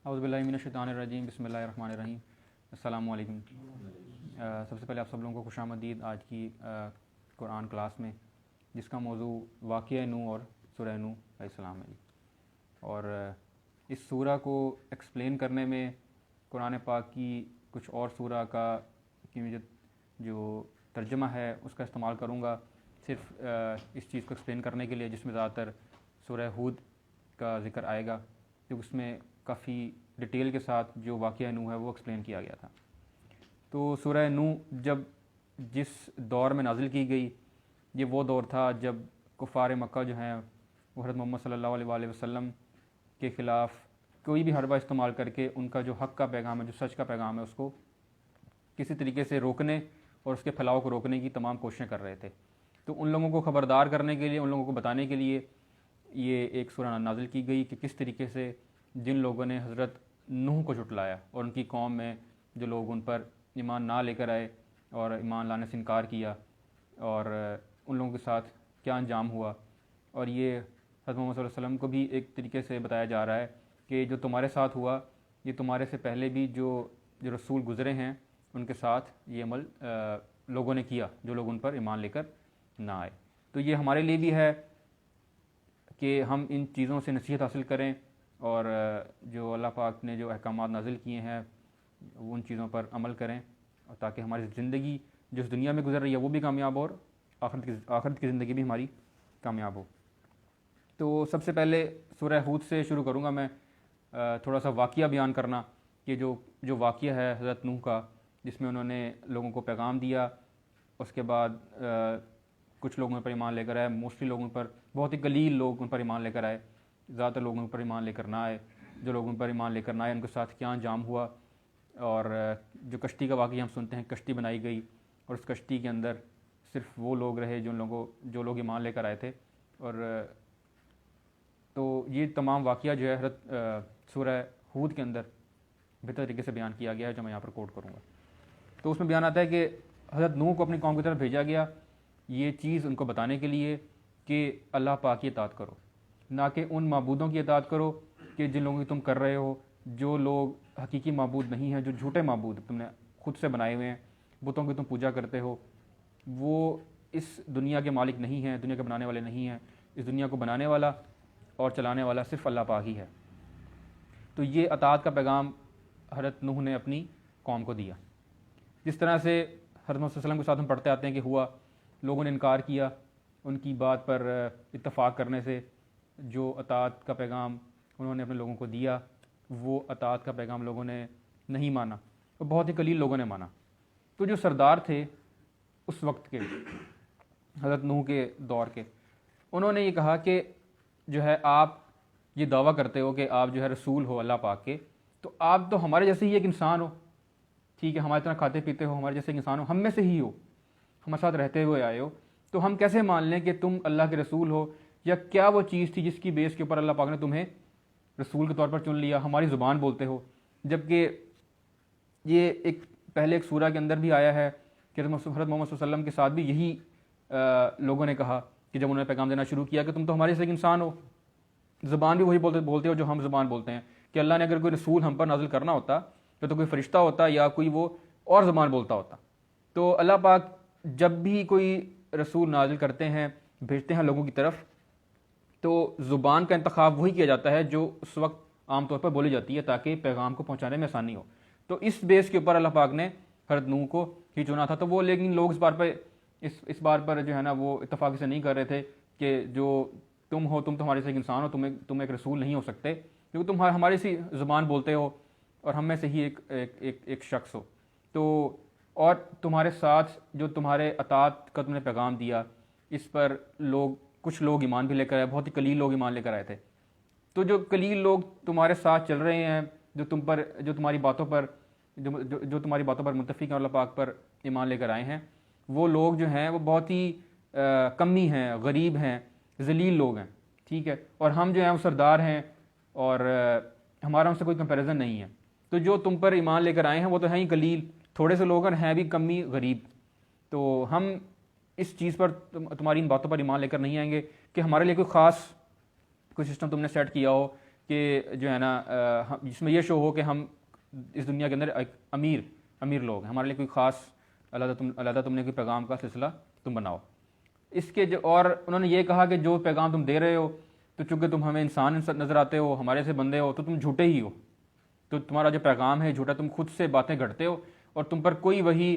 اعوذ باللہ من الشیطان الرجیم، بسم اللہ الرحمن الرحیم۔ السلام علیکم۔ سب سے پہلے آپ سب لوگوں کو خوش آمدید آج کی قرآن کلاس میں، جس کا موضوع واقعہ نوح اور سورہ نوح علیہ السلام ہے۔ اور اس سورہ کو ایکسپلین کرنے میں قرآن پاک کی کچھ اور سورہ کی جو ترجمہ ہے اس کا استعمال کروں گا، صرف اس چیز کو ایکسپلین کرنے کے لیے، جس میں زیادہ تر سورہ ہود کا ذکر آئے گا، کیونکہ اس میں کافی ڈیٹیل کے ساتھ جو واقعہ نوح ہے وہ ایکسپلین کیا گیا تھا۔ تو سورہ نوح جس دور میں نازل کی گئی، یہ وہ دور تھا جب کفار مکہ جو ہیں وہ حضرت محمد صلی اللہ علیہ وآلہ وسلم کے خلاف کوئی بھی حربہ استعمال کر کے ان کا جو حق کا پیغام ہے، جو سچ کا پیغام ہے، اس کو کسی طریقے سے روکنے اور اس کے پھیلاؤ کو روکنے کی تمام کوششیں کر رہے تھے۔ تو ان لوگوں کو خبردار کرنے کے لیے، ان لوگوں کو بتانے کے لیے یہ ایک سورہ نازل کی گئی کہ کس طریقے سے جن لوگوں نے حضرت نوح کو جھٹلایا اور ان کی قوم میں جو لوگ ان پر ایمان نہ لے کر آئے اور ایمان لانے سے انکار کیا، اور ان لوگوں کے ساتھ کیا انجام ہوا۔ اور یہ حضرت محمد صلی اللہ علیہ وسلم کو بھی ایک طریقے سے بتایا جا رہا ہے کہ جو تمہارے ساتھ ہوا، یہ تمہارے سے پہلے بھی جو رسول گزرے ہیں ان کے ساتھ یہ عمل لوگوں نے کیا، جو لوگ ان پر ایمان لے کر نہ آئے۔ تو یہ ہمارے لیے بھی ہے کہ ہم ان چیزوں سے نصیحت حاصل کریں، اور جو اللہ پاک نے جو احکامات نازل کیے ہیں ان چیزوں پر عمل کریں، اور تاکہ ہماری زندگی جو اس دنیا میں گزر رہی ہے وہ بھی کامیاب ہو، اور آخرت کی زندگی بھی ہماری کامیاب ہو۔ تو سب سے پہلے سورہ ہود سے شروع کروں گا میں تھوڑا سا واقعہ بیان کرنا، کہ جو واقعہ ہے حضرت نوح کا، جس میں انہوں نے لوگوں کو پیغام دیا، اس کے بعد کچھ لوگوں پر ایمان لے کر آئے، موسٹلی لوگوں پر، بہت ہی قلیل لوگ ان پر ایمان لے کر آئے، زیادہ تر لوگوں پر ایمان لے کر نہ آئے۔ جو لوگوں پر ایمان لے کر نہ آئے ان کے ساتھ کیا انجام ہوا، اور جو کشتی کا واقعہ ہم سنتے ہیں، کشتی بنائی گئی اور اس کشتی کے اندر صرف وہ لوگ رہے جو لوگ ایمان لے کر آئے تھے۔ اور تو یہ تمام واقعہ جو ہے حضرت سورہ ہود کے اندر بہتر طریقے سے بیان کیا گیا ہے، جو میں یہاں پر کوٹ کروں گا۔ تو اس میں بیان آتا ہے کہ حضرت نوح کو اپنی قوم کی طرف بھیجا گیا، یہ چیز ان کو بتانے کے لیے کہ اللہ پاک کی اطاعت کرو، نہ کہ ان معبودوں کی اطاعت کرو کہ جن لوگوں کی تم کر رہے ہو، جو لوگ حقیقی معبود نہیں ہیں، جو جھوٹے معبود تم نے خود سے بنائے ہوئے ہیں، بتوں کی تم پوجا کرتے ہو، وہ اس دنیا کے مالک نہیں ہیں، دنیا کے بنانے والے نہیں ہیں۔ اس دنیا کو بنانے والا اور چلانے والا صرف اللہ پاک ہی ہے۔ تو یہ اطاعت کا پیغام حضرت نوح نے اپنی قوم کو دیا۔ جس طرح سے حضرت محمد صلی اللہ علیہ وسلم کے ساتھ ہم پڑھتے آتے ہیں کہ ہوا، لوگوں نے انکار کیا، ان کی بات پر اتفاق کرنے سے جو اطاعت کا پیغام انہوں نے اپنے لوگوں کو دیا، وہ اطاعت کا پیغام لوگوں نے نہیں مانا، اور بہت ہی قلیل لوگوں نے مانا۔ تو جو سردار تھے اس وقت کے، حضرت نوح کے دور کے، انہوں نے یہ کہا کہ جو ہے آپ یہ دعویٰ کرتے ہو کہ آپ جو ہے رسول ہو اللہ پاک کے، تو آپ تو ہمارے جیسے ہی ایک انسان ہو، ٹھیک ہے، ہمارے طرح کھاتے پیتے ہو، ہمارے جیسے ایک انسان ہو، ہم میں سے ہی ہو، ہمارے ساتھ رہتے ہوئے آئے ہو، تو ہم کیسے مان لیں کہ تم اللہ کے رسول ہو؟ یا کیا وہ چیز تھی جس کی بیس کے اوپر اللہ پاک نے تمہیں رسول کے طور پر چن لیا؟ ہماری زبان بولتے ہو، جبکہ یہ پہلے ایک سورہ کے اندر بھی آیا ہے کہ حضرت محمد صلی اللہ علیہ وسلم کے ساتھ بھی یہی لوگوں نے کہا کہ جب انہوں نے پیغام دینا شروع کیا کہ تم تو ہمارے جیسے ایک انسان ہو، زبان بھی وہی بولتے ہو جو ہم زبان بولتے ہیں، کہ اللہ نے اگر کوئی رسول ہم پر نازل کرنا ہوتا تو کوئی فرشتہ ہوتا یا کوئی وہ اور زبان بولتا ہوتا۔ تو اللہ پاک جب بھی کوئی رسول نازل کرتے ہیں، بھیجتے ہیں لوگوں کی طرف، تو زبان کا انتخاب وہی کیا جاتا ہے جو اس وقت عام طور پر بولی جاتی ہے، تاکہ پیغام کو پہنچانے میں آسانی ہو۔ تو اس بیس کے اوپر اللہ پاک نے حضرت نوح کو ہی چنا تھا۔ تو وہ لیکن لوگ اس بار پر جو ہے نا وہ اتفاق سے نہیں کر رہے تھے کہ جو تم ہو، تم ہمارے سے ایک انسان ہو، تم ایک رسول نہیں ہو سکتے، کیونکہ تم ہماری سی زبان بولتے ہو اور ہم میں سے ہی ایک شخص ہو۔ تو اور تمہارے ساتھ جو تمہارے اطاعت کا تم نے پیغام دیا، اس پر کچھ لوگ ایمان بھی لے کر آئے، بہت ہی قلیل لوگ ایمان لے کر آئے تھے۔ تو جو قلیل لوگ تمہارے ساتھ چل رہے ہیں، جو تمہاری باتوں پر متفق ہیں، اللہ پاک پر ایمان لے کر آئے ہیں، وہ لوگ جو ہیں وہ بہت ہی کمی ہیں، غریب ہیں، ذلیل لوگ ہیں، ٹھیک ہے، اور ہم جو ہیں وہ سردار ہیں، اور ہمارا ان سے کوئی کمپیریزن نہیں ہے۔ تو جو تم پر ایمان لے کر آئے ہیں وہ تو ہیں ہی قلیل، تھوڑے سے لوگ ہیں بھی کمی، غریب۔ تو ہم اس چیز پر تمہاری ان باتوں پر ایمان لے کر نہیں آئیں گے کہ ہمارے لیے کوئی خاص کوئی سسٹم تم نے سیٹ کیا ہو کہ جو ہے نا جس میں یہ شو ہو کہ ہم اس دنیا کے اندر ایک امیر لوگ ہیں، ہمارے لیے کوئی خاص علیحدہ تم نے کوئی پیغام کا سلسلہ تم بناؤ۔ اس کے اور انہوں نے یہ کہا کہ جو پیغام تم دے رہے ہو تو چونکہ تم ہمیں انسان نظر آتے ہو، ہمارے سے بندے ہو، تو تم جھوٹے ہی ہو، تو تمہارا جو پیغام ہے جھوٹا، تم خود سے باتیں گھڑتے ہو اور تم پر کوئی وحی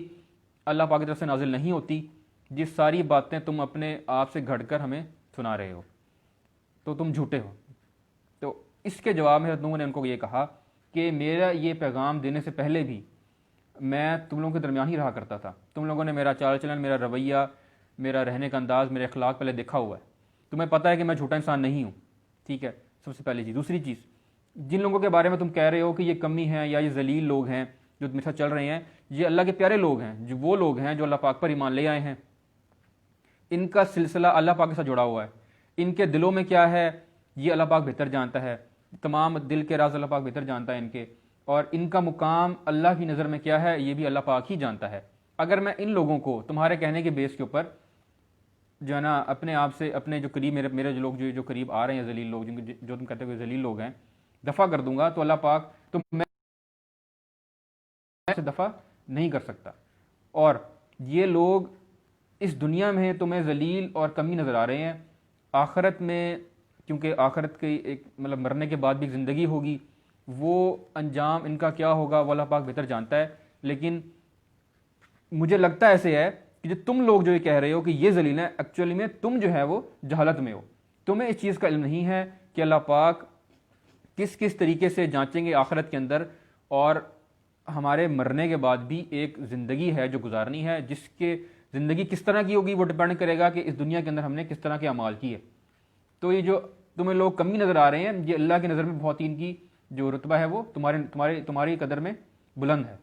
اللہ پاک کی طرف سے نازل نہیں ہوتی، جس ساری باتیں تم اپنے آپ سے گھڑ کر ہمیں سنا رہے ہو، تو تم جھوٹے ہو۔ تو اس کے جواب میں حضرت نوح نے ان کو یہ کہا کہ میرا یہ پیغام دینے سے پہلے بھی میں تم لوگوں کے درمیان ہی رہا کرتا تھا، تم لوگوں نے میرا چال چلن، میرا رویہ، میرا رہنے کا انداز، میرے اخلاق پہلے دیکھا ہوا ہے، تمہیں پتہ ہے کہ میں جھوٹا انسان نہیں ہوں، ٹھیک ہے، سب سے پہلی چیز۔ دوسری چیز، جن لوگوں کے بارے میں تم کہہ رہے ہو کہ یہ کمی ہے یا یہ ذلیل لوگ ہیں جو تمہیں ساتھ چل رہے ہیں، یہ اللہ کے پیارے لوگ ہیں، جو وہ لوگ ہیں جو اللہ پاک پر ایمان لے آئے ہیں، ان کا سلسلہ اللہ پاک کے ساتھ جڑا ہوا ہے، ان کے دلوں میں کیا ہے یہ اللہ پاک بہتر جانتا ہے، تمام دل کے راز اللہ پاک بہتر جانتا ہے ان کے، اور ان کا مقام اللہ کی نظر میں کیا ہے یہ بھی اللہ پاک ہی جانتا ہے۔ اگر میں ان لوگوں کو تمہارے کہنے کے بیس کے اوپر جو ہے نا اپنے آپ سے، اپنے جو قریب میرے جو لوگ جو قریب آ رہے ہیں ذلیل لوگ، جو تم کہتے ہو ذلیل لوگ ہیں، دفع کر دوں گا، تو اللہ پاک تو میں سے دفع نہیں کر سکتا۔ اور یہ لوگ اس دنیا میں تمہیں ذلیل اور کمی نظر آ رہے ہیں، آخرت میں کیونکہ آخرت کی ایک مطلب مرنے کے بعد بھی ایک زندگی ہوگی، وہ انجام ان کا کیا ہوگا وہ اللہ پاک بہتر جانتا ہے، لیکن مجھے لگتا ایسے ہے کہ جو تم لوگ جو یہ کہہ رہے ہو کہ یہ ذلیل ہیں، ایکچولی میں تم جو ہے وہ جہالت میں ہو، تمہیں اس چیز کا علم نہیں ہے کہ اللہ پاک کس کس طریقے سے جانچیں گے آخرت کے اندر، اور ہمارے مرنے کے بعد بھی ایک زندگی ہے جو گزارنی ہے، جس کے زندگی کس طرح کی ہوگی وہ ڈپینڈ کرے گا کہ اس دنیا کے اندر ہم نے کس طرح کے اعمال کیے۔ تو یہ جو تمہیں لوگ کمی نظر آ رہے ہیں، یہ اللہ کی نظر میں بہت ان کی جو رتبہ ہے وہ تمہاری قدر میں بلند ہے۔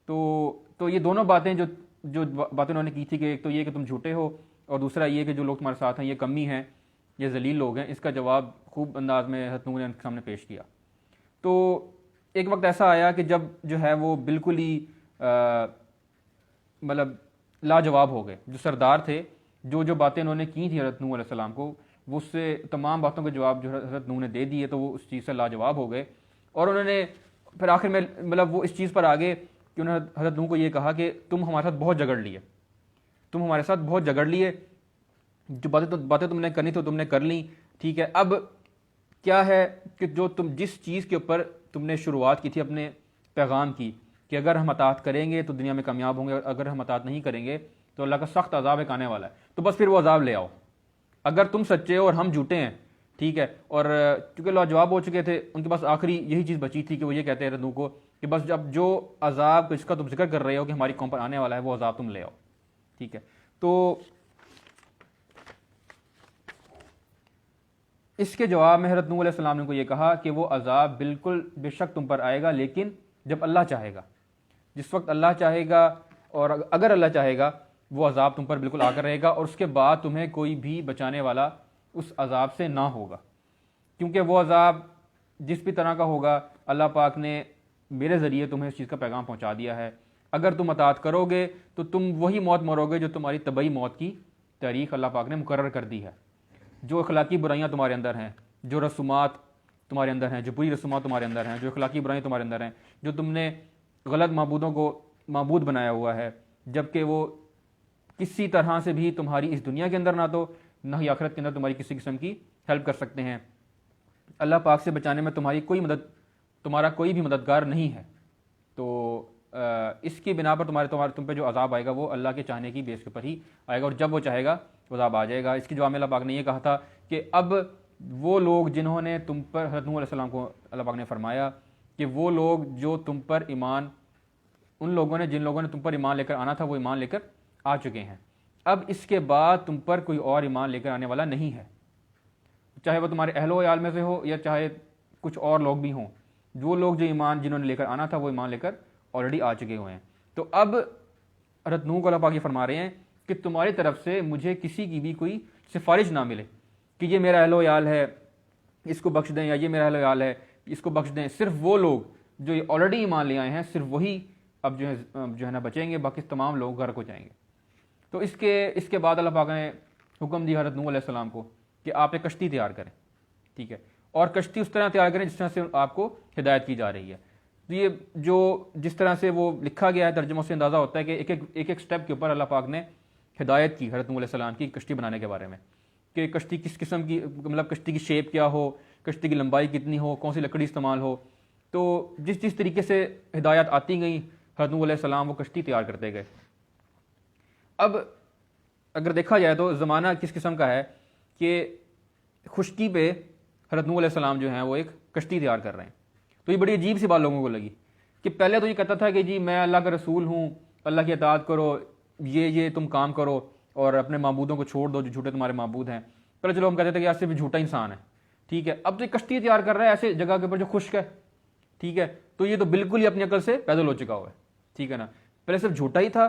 تو یہ دونوں باتیں جو باتیں انہوں نے کی تھی، کہ ایک تو یہ کہ تم جھوٹے ہو، اور دوسرا یہ کہ جو لوگ تمہارے ساتھ ہیں یہ کمی ہیں، یہ ذلیل لوگ ہیں، اس کا جواب خوب انداز میں حضرت نوح نے ان کے سامنے پیش کیا۔ تو ایک وقت ایسا آیا کہ جب جو ہے وہ بالکل ہی مطلب لاجواب ہو گئے، جو سردار تھے، جو باتیں انہوں نے کی تھیں حضرت نوح علیہ السلام کو، وہ اس سے تمام باتوں کے جواب جو حضرت نوح نے دے دیے، تو وہ اس چیز سے لاجواب ہو گئے، اور انہوں نے پھر آخر میں مطلب وہ اس چیز پر آگے کہ انہوں نے حضرت نوح کو یہ کہا کہ تم ہمارے ساتھ بہت جھگڑ لیے، تم ہمارے ساتھ بہت جھگڑ لیے، جو باتیں تم نے کرنی تو تم نے کر لیں، ٹھیک ہے، اب کیا ہے کہ جو تم جس چیز کے اوپر تم نے شروعات کی تھی اپنے پیغام کی، کہ اگر ہم اطاعت کریں گے تو دنیا میں کامیاب ہوں گے، اور اگر ہم اطاعت نہیں کریں گے تو اللہ کا سخت عذاب ایک آنے والا ہے، تو بس پھر وہ عذاب لے آؤ، اگر تم سچے ہو اور ہم جھوٹے ہیں، ٹھیک ہے۔ اور چونکہ لاجواب ہو چکے تھے، ان کے پاس آخری یہی چیز بچی تھی کہ وہ یہ کہتے ہیں حضرت نوح کو کہ بس اب جو عذاب اس کا تم ذکر کر رہے ہو کہ ہماری قوم پر آنے والا ہے، وہ عذاب تم لے آؤ، ٹھیک ہے۔ تو اس کے جواب میں حضرت نوح علیہ السلام نے کو یہ کہا کہ وہ عذاب بالکل بے شک تم پر آئے گا، لیکن جب اللہ چاہے گا، جس وقت اللہ چاہے گا، اور اگر اللہ چاہے گا وہ عذاب تم پر بالکل آ کر رہے گا، اور اس کے بعد تمہیں کوئی بھی بچانے والا اس عذاب سے نہ ہوگا، کیونکہ وہ عذاب جس بھی طرح کا ہوگا اللہ پاک نے میرے ذریعے تمہیں اس چیز کا پیغام پہنچا دیا ہے۔ اگر تم اطاعت کرو گے تو تم وہی موت مرو گے جو تمہاری طبعی موت کی تاریخ اللہ پاک نے مقرر کر دی ہے۔ جو اخلاقی برائیاں تمہارے اندر ہیں، جو رسومات تمہارے اندر ہیں، جو بری رسومات تمہارے اندر ہیں، جو اخلاقی برائیاں تمہارے اندر ہیں، جو تم نے غلط معبودوں کو معبود بنایا ہوا ہے، جبکہ وہ کسی طرح سے بھی تمہاری اس دنیا کے اندر نہ تو نہ ہی آخرت کے اندر تمہاری کسی قسم کی ہیلپ کر سکتے ہیں، اللہ پاک سے بچانے میں تمہارا کوئی بھی مددگار نہیں ہے، تو اس کی بنا پر تم پہ جو عذاب آئے گا وہ اللہ کے چاہنے کی بیس کے پر ہی آئے گا، اور جب وہ چاہے گا عذاب آ جائے گا۔ اس کی جواب میں اللہ پاک نے یہ کہا تھا کہ اب وہ لوگ جنہوں نے تم پر، حضرت نوح علیہ السلام کو اللہ پاک نے فرمایا کہ وہ لوگ جو تم پر ایمان، ان لوگوں نے جن لوگوں نے تم پر ایمان لے کر آنا تھا وہ ایمان لے کر آ چکے ہیں، اب اس کے بعد تم پر کوئی اور ایمان لے کر آنے والا نہیں ہے، چاہے وہ تمہارے اہل و عیال میں سے ہو یا چاہے کچھ اور لوگ بھی ہوں، جو لوگ جو ایمان جنہوں نے لے کر آنا تھا وہ ایمان لے کر آلریڈی آ چکے ہوئے ہیں۔ تو اب حضرت نوح کو اللہ پاک یہ فرما رہے ہیں کہ تمہاری طرف سے مجھے کسی کی بھی کوئی سفارش نہ ملے کہ یہ میرا اہل و عیال ہے اس کو بخش دیں، یا یہ میرا اہل و عیال ہے اس کو بخش دیں، صرف وہ لوگ جو آلریڈی ایمان لے آئے ہیں صرف وہی اب جو ہے نا بچیں گے، باقی تمام لوگ غرق ہو جائیں گے۔ تو اس کے بعد اللہ پاک نے حکم دیا حضرت نوح علیہ السلام کو کہ آپ ایک کشتی تیار کریں، ٹھیک ہے، اور کشتی اس طرح تیار کریں جس طرح سے آپ کو ہدایت کی جا رہی ہے. تو یہ جو جس طرح سے وہ لکھا گیا ہے ترجمہ سے اندازہ ہوتا ہے کہ ایک ایک سٹیپ کے اوپر اللہ پاک نے ہدایت کی حضرت نوح علیہ السلام کی کشتی بنانے کے بارے میں کہ کشتی کس قسم کی, مطلب کشتی کی شیپ کیا ہو, کشتی کی لمبائی کتنی ہو, کون سی لکڑی استعمال ہو. تو جس طریقے سے ہدایات آتی گئیں حضرت نوح علیہ السلام وہ کشتی تیار کرتے گئے. اب اگر دیکھا جائے تو زمانہ کس قسم کا ہے کہ خشکی پہ حضرت نوح علیہ السلام جو ہیں وہ ایک کشتی تیار کر رہے ہیں. تو یہ بڑی عجیب سی بات لوگوں کو لگی کہ پہلے تو یہ کہتا تھا کہ جی میں اللہ کا رسول ہوں, اللہ کی اطاعت کرو, یہ تم کام کرو اور اپنے معبودوں کو چھوڑ دو جو جھوٹے تمہارے معبود ہیں. پہلے چلو ہم کہتے تھے کہ یار صرف جھوٹا انسان ہے, ٹھیک ہے. اب تو یہ کشتی تیار کر رہا ہے ایسے جگہ کے اوپر جو خشک ہے, ٹھیک ہے. تو یہ تو بالکل ہی اپنی عقل سے پیدل ہو چکا ہوا ہے, ٹھیک ہے نا. پہلے صرف جھوٹا ہی تھا,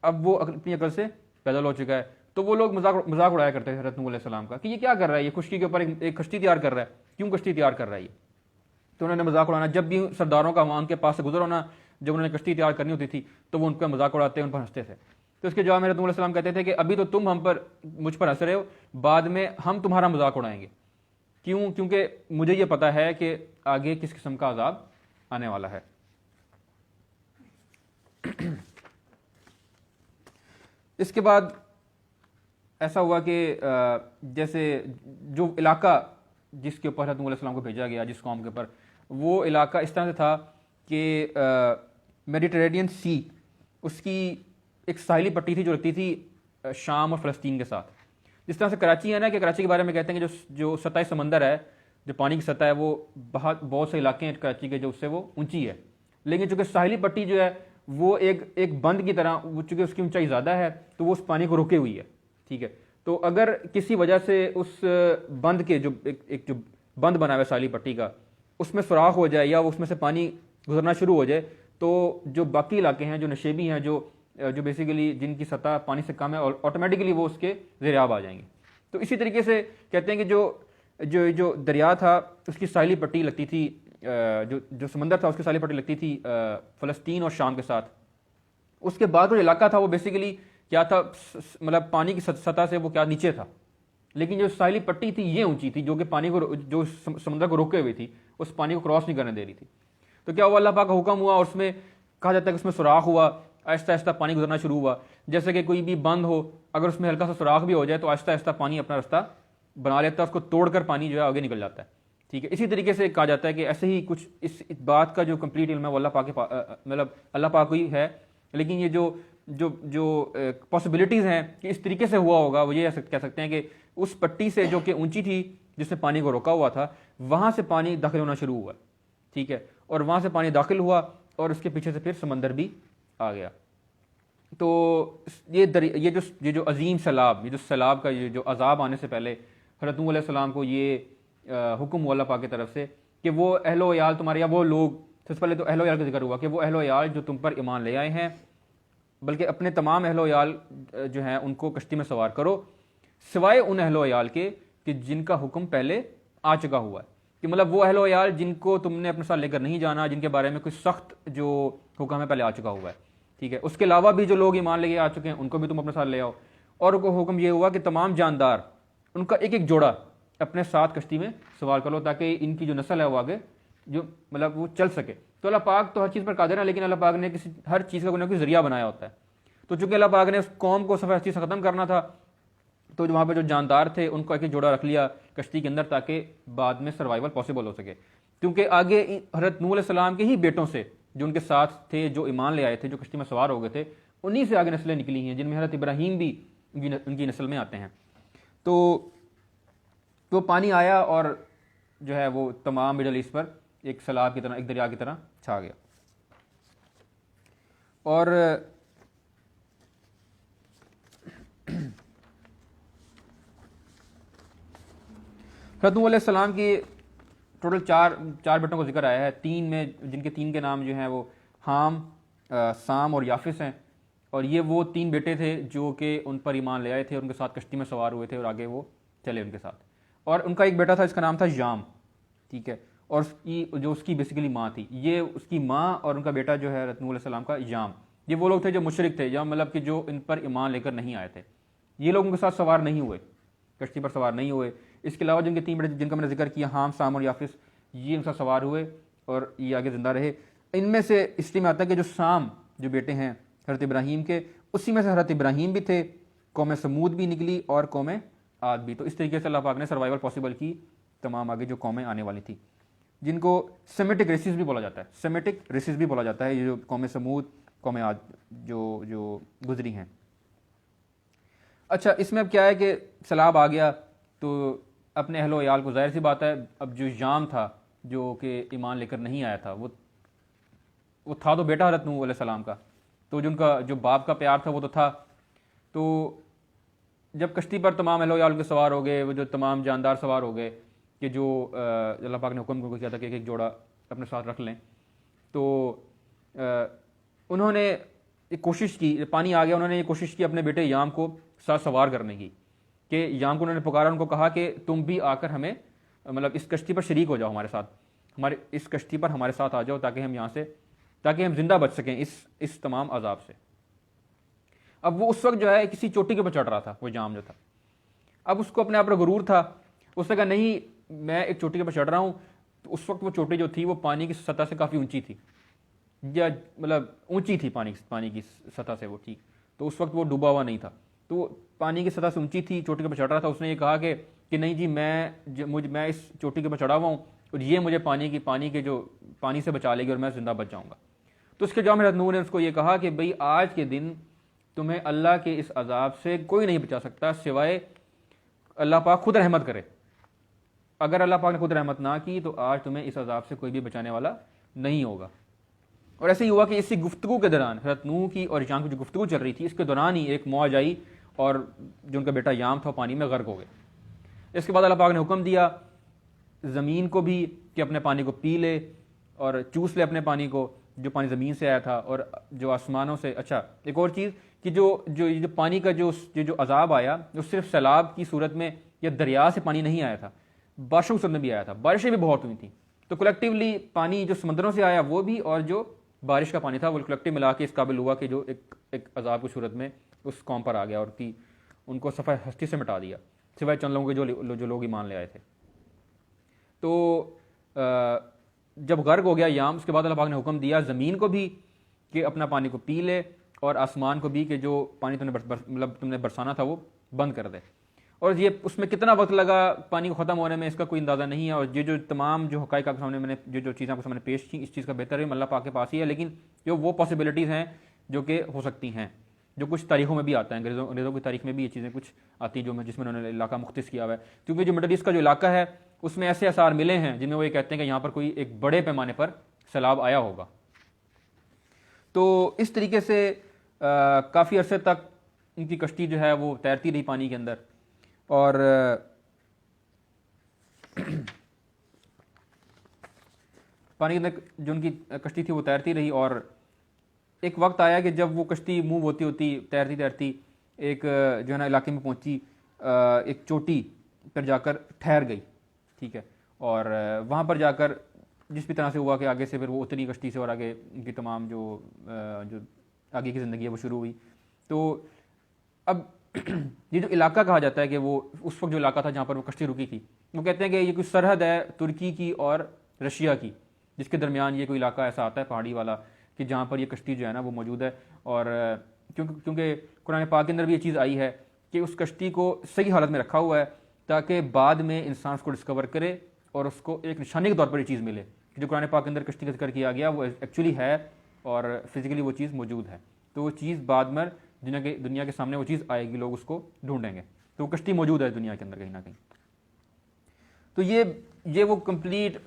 اب وہ اپنی عقل سے پیدل ہو چکا ہے. تو وہ لوگ مذاق اڑایا کرتے تھے حضرت نوح علیہ السلام کا کہ یہ کیا کر رہا ہے, یہ خشکی کے اوپر ایک کشتی تیار کر رہا ہے, کیوں کشتی تیار کر رہا ہے یہ. تو انہوں نے مذاق اڑانا, جب بھی سرداروں کا وہاں ان کے پاس سے گزر ہونا, جب انہوں نے کشتی تیار کرنی ہوتی تھی تو وہ ان کا مذاق اڑاتے, ان پر ہنستے تھے. تو اس کے جواب میں حضرت نوح علیہ السلام کہتے تھے کہ ابھی تو تم مجھ پر ہنس رہے ہو, بعد میں ہم تمہارا مذاق اڑائیں گے. کیوں؟ کیونکہ مجھے یہ پتا ہے کہ آگے کس قسم کا عذاب آنے والا ہے. اس کے بعد ایسا ہوا کہ جیسے جو علاقہ جس کے اوپر حضرت نوح علیہ السلام کو بھیجا گیا, جس قوم کے اوپر, وہ علاقہ اس طرح سے تھا کہ میڈیٹرینین سی, اس کی ایک ساحلی پٹی تھی جو لگتی تھی شام اور فلسطین کے ساتھ. جس طرح سے کراچی ہے نا, کہ کراچی کے بارے میں کہتے ہیں کہ جو سطح سمندر ہے, جو پانی کی سطح ہے, وہ بہت سے علاقے ہیں کراچی کے جو اس سے وہ اونچی ہے. لیکن چونکہ ساحلی پٹی جو ہے وہ ایک بند کی طرح, چونکہ اس کی اونچائی زیادہ ہے تو وہ اس پانی کو روکے ہوئی ہے, ٹھیک ہے. تو اگر کسی وجہ سے اس بند کے جو ایک جو بند بنا ہوا ہے ساحلی پٹی کا, اس میں سوراخ ہو جائے یا اس میں سے پانی گزرنا شروع ہو جائے, تو جو باقی علاقے ہیں جو نشیبی ہیں, جو بیسیکلی جن کی سطح پانی سے کم ہے, آٹومیٹکلی وہ اس کے زیر آب آ جائیں گے. تو اسی طریقے سے کہتے ہیں کہ جو دریا تھا اس کی ساحلی پٹی لگتی تھی, جو سمندر تھا اس کی ساحلی پٹی لگتی تھی فلسطین اور شام کے ساتھ. اس کے بعد جو علاقہ تھا وہ بیسیکلی کیا تھا, مطلب پانی کی سطح سے وہ کیا نیچے تھا, لیکن جو ساحلی پٹی تھی یہ اونچی تھی, جو کہ پانی کو, جو سمندر کو روکے ہوئی تھی, اس پانی کو کراس نہیں کرنے دے رہی تھی. تو کیا ہوا, اللہ پاک کا حکم ہوا اور اس میں کہا جاتا ہے کہ اس میں سوراخ ہوا, آہستہ آہستہ پانی گزرنا شروع ہوا. جیسے کہ کوئی بھی بند ہو, اگر اس میں ہلکا سا سوراخ بھی ہو جائے تو آہستہ آہستہ پانی اپنا رستہ بنا لیتا ہے, اس کو توڑ کر پانی جو ہے آگے نکل جاتا ہے, ٹھیک ہے. اسی طریقے سے کہا جاتا ہے کہ ایسے ہی کچھ اس بات کا جو کمپلیٹ علم ہے وہ اللہ پاک کے مطلب اللہ پاک کو ہی ہے, لیکن یہ جو پاسبلٹیز ہیں کہ اس طریقے سے ہوا ہوگا, وہ یہ کہہ سکتے ہیں کہ اس پٹی سے جو کہ اونچی تھی جس نے پانی کو روکا ہوا تھا, وہاں سے پانی داخل ہونا شروع ہوا, ٹھیک ہے. اور وہاں سے پانی داخل ہوا اور اس کے پیچھے سے پھر سمندر بھی آ گیا. تو یہ جو عظیم سیلاب, یہ جو سیلاب کا یہ جو عذاب آنے سے پہلے حضرت نوح علیہ السلام کو یہ حکم ہوا اللہ پاک کی طرف سے کہ وہ اہل و عیال تمہارے, یا وہ لوگ, سب سے پہلے تو اہل و عیال کا ذکر ہوا کہ وہ اہل و عیال جو تم پر ایمان لے آئے ہیں, بلکہ اپنے تمام اہل و عیال جو ہیں ان کو کشتی میں سوار کرو, سوائے ان اہل و عیال کے کہ جن کا حکم پہلے آ چکا ہوا ہے. کہ مطلب وہ اہل و عیال جن کو تم نے اپنے ساتھ لے کر نہیں جانا, جن کے بارے میں کوئی سخت جو حکم ہے پہلے آ چکا ہوا ہے, ٹھیک ہے. اس کے علاوہ بھی جو لوگ ایمان لے کے آ چکے ہیں ان کو بھی تم اپنے ساتھ لے آؤ. اور حکم یہ ہوا کہ تمام جاندار ان کا ایک ایک جوڑا اپنے ساتھ کشتی میں سوار کر لو, تاکہ ان کی جو نسل ہے وہ آگے جو مطلب وہ چل سکے. تو اللہ پاک تو ہر چیز پر قادر ہے, لیکن اللہ پاک نے ہر چیز کا کوئی نہ کوئی ذریعہ بنایا ہوتا ہے. تو چونکہ اللہ پاک نے اس قوم کو سفر ہستی سے ختم کرنا تھا, تو وہاں پہ جو جاندار تھے ان کو ایک ایک جوڑا رکھ لیا کشتی کے اندر, تاکہ بعد میں سروائیول پاسبل ہو سکے. کیونکہ آگے حضرت نوح علیہ السلام کے ہی بیٹوں سے جو ان کے ساتھ تھے, جو ایمان لے آئے تھے, جو کشتی میں سوار ہو گئے تھے, انہی سے آگے نسلیں نکلی ہیں, جن میں حضرت ابراہیم بھی ان کی نسل میں آتے ہیں. تو وہ پانی آیا اور جو ہے وہ تمام مڈل ایسٹ پر ایک سیلاب کی طرح, ایک دریا کی طرح چھا گیا. اور حضرت نوح علیہ السلام کی ٹوٹل چار بیٹوں کا ذکر آیا ہے, جن کے تین کے نام جو ہیں وہ حام, سام اور یافس ہیں. اور یہ وہ تین بیٹے تھے جو کہ ان پر ایمان لے آئے تھے اور ان کے ساتھ کشتی میں سوار ہوئے تھے اور آگے وہ چلے ان کے ساتھ. اور ان کا ایک بیٹا تھا جس کا نام تھا یام, ٹھیک ہے. اور اس کی بیسیکلی ماں تھی, یہ اس کی ماں اور ان کا بیٹا جو ہے حضرت نوح علیہ السلام کا یام, یہ وہ لوگ تھے جو مشرک تھے, یا مطلب کہ جو ان پر ایمان لے کر نہیں آئے تھے. یہ لوگ ان کے ساتھ سوار نہیں ہوئے, کشتی پر سوار نہیں ہوئے. اس کے علاوہ جن کے 3 بیٹے جن کا میں نے ذکر کیا، حام، سام اور یافس، یہ ان سے سوار ہوئے اور یہ آگے زندہ رہے۔ ان میں سے اس لیے میں آتا ہے کہ جو سام جو بیٹے ہیں حضرت ابراہیم کے، اسی میں سے حضرت ابراہیم بھی تھے، قوم سمود بھی نکلی اور قوم عاد بھی۔ تو اس طریقے سے اللہ پاک نے سروائیول پاسبل کی تمام آگے جو قومیں آنے والی تھی، جن کو سیمیٹک ریسز بھی بولا جاتا ہے، سیمیٹک ریسز بھی بولا جاتا ہے، یہ جو قوم سمود، قوم عاد جو گزری ہیں۔ اچھا، اس میں اب کیا ہے کہ سیلاب آ گیا تو اپنے اہل و عیال کو، ظاہر سی بات ہے اب جو یام تھا جو کہ ایمان لے کر نہیں آیا تھا، وہ تھا تو بیٹا حضرت نوح علیہ السلام کا، تو جن کا جو باپ کا پیار تھا وہ تو تھا۔ تو جب کشتی پر تمام اہل و عیال کے سوار ہو گئے، وہ جو تمام جاندار سوار ہو گئے کہ جو اللہ پاک نے حکم کیا تھا کہ ایک جوڑا اپنے ساتھ رکھ لیں، تو انہوں نے ایک کوشش کی، پانی آ گیا، انہوں نے یہ کوشش کی اپنے بیٹے یام کو ساتھ سوار کرنے کی، کہ یام کو انہوں نے پکارا، ان کو کہا کہ تم بھی آ کر ہمیں مطلب اس کشتی پر شریک ہو جاؤ، ہمارے ساتھ، اس کشتی پر ہمارے ساتھ آ جاؤ تاکہ ہم یہاں سے، تاکہ ہم زندہ بچ سکیں اس تمام عذاب سے۔ اب وہ اس وقت جو ہے کسی چوٹی کے اوپر چڑھ رہا تھا، وہ جام جو تھا، اب اس کو اپنے آپ پر غرور تھا، اس نے کہا نہیں میں ایک چوٹی کے اوپر چڑھ رہا ہوں۔ تو اس وقت وہ چوٹی جو تھی وہ پانی کی سطح سے کافی اونچی تھی، یا مطلب اونچی تھی پانی کی سطح سے وہ، ٹھیک، تو اس وقت وہ ڈوبا ہوا نہیں تھا، تو وہ پانی کی سطح سے اونچی تھی، چوٹی کے اوپر چڑھ رہا تھا۔ اس نے یہ کہا کہ نہیں جی میں اس چوٹی کے اوپر چڑھا ہوا ہوں اور یہ مجھے پانی سے بچا لے گی اور میں زندہ بچ جاؤں گا۔ تو اس کے جواب میں حضرت نوح نے اس کو یہ کہا کہ بھئی آج کے دن تمہیں اللہ کے اس عذاب سے کوئی نہیں بچا سکتا سوائے اللہ پاک خود رحمت کرے۔ اگر اللہ پاک نے خود رحمت نہ کی تو آج تمہیں اس عذاب سے کوئی بھی بچانے والا نہیں ہوگا۔ اور ایسے ہی ہوا کہ اسی گفتگو کے دوران حضرت نوح کی اور یام کی جو گفتگو چل رہی تھی، اس کے دوران ہی ایک موج آئی اور جو ان کا بیٹا یام تھا پانی میں غرق ہو گئے۔ اس کے بعد اللہ پاک نے حکم دیا زمین کو بھی کہ اپنے پانی کو پی لے اور چوس لے اپنے پانی کو، جو پانی زمین سے آیا تھا، اور جو آسمانوں سے۔ اچھا، ایک اور چیز کہ جو پانی کا جو عذاب آیا وہ صرف سیلاب کی صورت میں یا دریا سے پانی نہیں آیا تھا، بارشوں کی صورت میں بھی آیا تھا، بارشیں بھی بہت ہوئی تھیں۔ تو کلیکٹیولی پانی جو سمندروں سے آیا وہ بھی، اور جو بارش کا پانی تھا وہ کلیکٹیو ملا کے اس قابل ہوا کہ جو ایک عذاب کی صورت میں اس قوم پر آ گیا اور ان کو صفحہ ہستی سے مٹا دیا، سوائے چند لوگوں کے جو لوگ ایمان لے آئے تھے۔ تو جب غرق ہو گیا یام، اس کے بعد اللہ پاک نے حکم دیا زمین کو بھی کہ اپنا پانی کو پی لے، اور آسمان کو بھی کہ جو پانی تم نے برسانا تھا وہ بند کر دے۔ اور یہ اس میں کتنا وقت لگا پانی کو ختم ہونے میں اس کا کوئی اندازہ نہیں ہے، اور جو تمام جو حقائق آپ کے سامنے میں نے جو چیزیں آپ کے سامنے پیش کی، اس چیز کا بہتر علم اللہ پاک کے پاس ہی ہے، لیکن جو وہ پاسبلٹیز ہیں جو کہ ہو سکتی ہیں، جو کچھ تاریخوں میں بھی آتا ہے، انگریزوں کی تاریخ میں بھی یہ چیزیں کچھ آتی ہیں جس میں انہوں نے علاقہ مختص کیا ہوا ہے، کیونکہ جو مڈل ایسٹ کا جو علاقہ ہے اس میں ایسے آثار ملے ہیں جن میں وہ یہ کہتے ہیں کہ یہاں پر کوئی ایک بڑے پیمانے پر سیلاب آیا ہوگا۔ تو اس طریقے سے کافی عرصے تک ان کی کشتی جو ہے وہ تیرتی رہی پانی کے اندر، اور پانی کے اندر جو ان کی کشتی تھی وہ تیرتی رہی، اور ایک وقت آیا کہ جب وہ کشتی موو ہوتی تیرتی تیرتی ایک جو ہے نا علاقے میں پہنچی، ایک چوٹی پر جا کر ٹھہر گئی، ٹھیک ہے، اور وہاں پر جا کر جس بھی طرح سے ہوا کہ آگے سے پھر وہ اتری کشتی سے، اور آگے ان کی تمام جو آگے کی زندگی ہے وہ شروع ہوئی۔ تو اب یہ جو علاقہ کہا جاتا ہے کہ وہ اس وقت جو علاقہ تھا جہاں پر وہ کشتی رکی تھی، وہ کہتے ہیں کہ یہ کوئی سرحد ہے ترکی کی اور رشیا کی، جس کے درمیان یہ کوئی علاقہ ایسا آتا ہے پہاڑی والا کہ جہاں پر یہ کشتی جو ہے نا وہ موجود ہے۔ اور کیونکہ قرآن پاک کے اندر بھی یہ چیز آئی ہے کہ اس کشتی کو صحیح حالت میں رکھا ہوا ہے تاکہ بعد میں انسان اس کو ڈسکور کرے اور اس کو ایک نشانی کے طور پر یہ چیز ملے کہ جو قرآن پاک کے اندر کشتی کا ذکر کیا گیا وہ ایکچولی ہے اور فزیکلی وہ چیز موجود ہے، تو وہ چیز بعد میں دنیا کے سامنے وہ چیز آئے گی، لوگ اس کو ڈھونڈیں گے، تو وہ کشتی موجود ہے دنیا کے اندر کہیں نہ کہیں۔ تو یہ وہ کمپلیٹ